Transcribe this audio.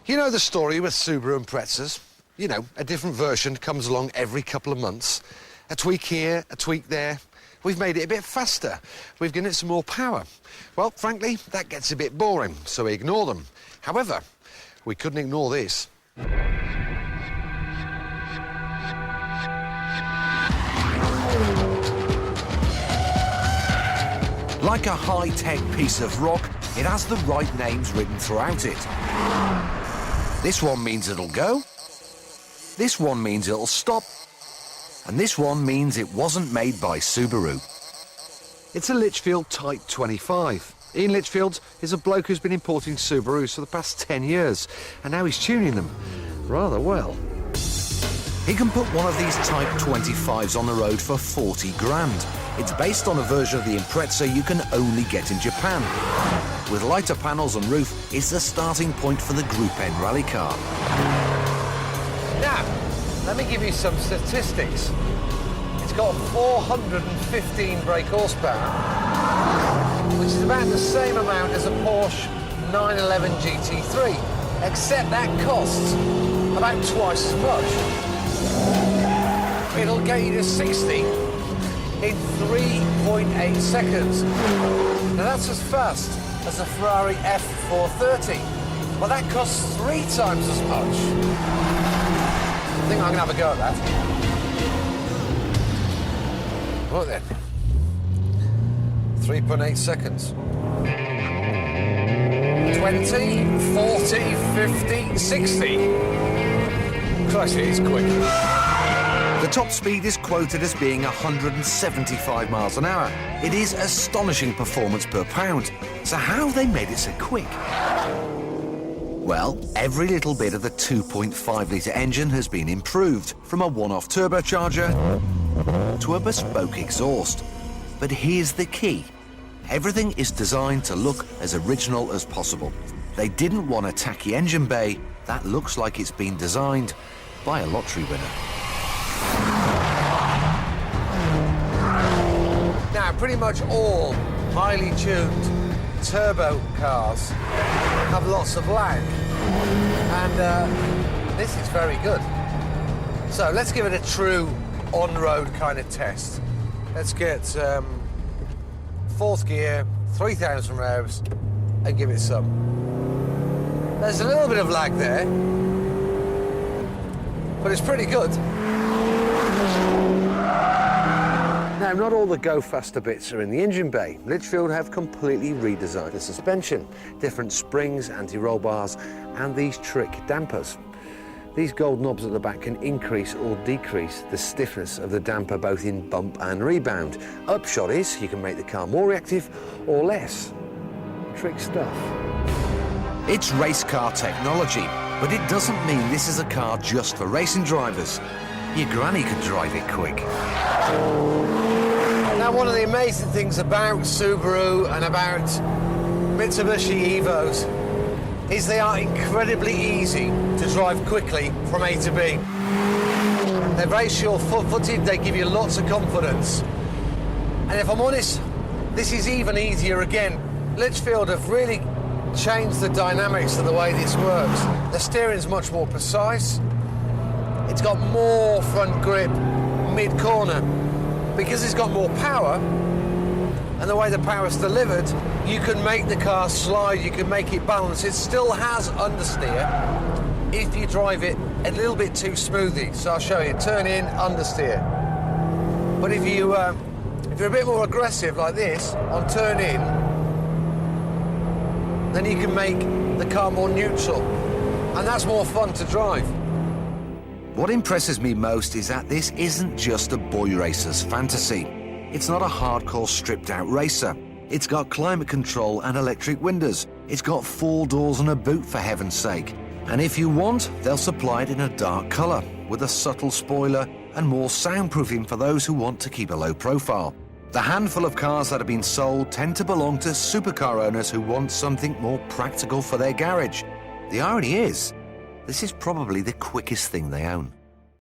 You know the story with Subaru Imprezas? You know, a different version comes along every couple of months. A tweak here, a tweak there. We've made it a bit faster. We've given it some more power. Well, frankly, that gets a bit boring, so we ignore them. However, we couldn't ignore this. Like a high-tech piece of rock, it has the right names written throughout it. This one means it'll go, this one means it'll stop, and this one means it wasn't made by Subaru. It's a Litchfield Type 25. Ian Litchfield is a bloke who's been importing Subarus for the past 10 years, and now he's tuning them rather well. He can put one of these Type 25s on the road for 40 grand. It's based on a version of the Impreza you can only get in Japan. With lighter panels and roof, it's the starting point for the Group N rally car. Now, let me give you some statistics. It's got 415 brake horsepower, which is about the same amount as a Porsche 911 GT3, except that costs about twice as much. It'll get you to 60 in 3.8 seconds. Now that's as fast as a Ferrari F430. Well, that costs 3 times as much. I think I'm gonna have a go at that. Right then. 3.8 seconds. 20, 40, 50, 60. Christ, it is quick. The top speed is quoted as being 175 miles an hour. It is astonishing performance per pound. So how have they made it so quick? Well, every little bit of the 2.5-litre engine has been improved, from a one-off turbocharger to a bespoke exhaust. But here's the key. Everything is designed to look as original as possible. They didn't want a tacky engine bay that looks like it's been designed by a lottery winner. Now, pretty much all highly tuned turbo cars have lots of lag, and this is very good. So let's give it a true on-road kind of test. Let's get 4th gear, 3,000 revs, and give it some. There's a little bit of lag there, but it's pretty good. Now, not all the go faster bits are in the engine bay. Litchfield have completely redesigned the suspension, different springs, anti-roll bars, and these trick dampers. These gold knobs at the back can increase or decrease the stiffness of the damper both in bump and rebound. Upshot is you can make the car more reactive or less. Trick stuff. It's race car technology, but it doesn't mean this is a car just for racing drivers. Your granny could drive it quick. Now, one of the amazing things about Subaru and about Mitsubishi Evos is they are incredibly easy to drive quickly from A to B. They're very sure-footed, they give you lots of confidence. And if I'm honest, this is even easier again. Litchfield have really changed the dynamics of the way this works. The steering's much more precise. It's got more front grip mid-corner. Because it's got more power, and the way the power's delivered, you can make the car slide, you can make it balance. It still has understeer if you drive it a little bit too smoothly. So I'll show you. Turn in, understeer. But if you're a bit more aggressive like this on turn in, then you can make the car more neutral, and that's more fun to drive. What impresses me most is that this isn't just a boy racer's fantasy. It's not a hardcore stripped-out racer. It's got climate control and electric windows. It's got 4 doors and a boot, for heaven's sake. And if you want, they'll supply it in a dark colour, with a subtle spoiler and more soundproofing for those who want to keep a low profile. The handful of cars that have been sold tend to belong to supercar owners who want something more practical for their garage. The irony is, this is probably the quickest thing they own.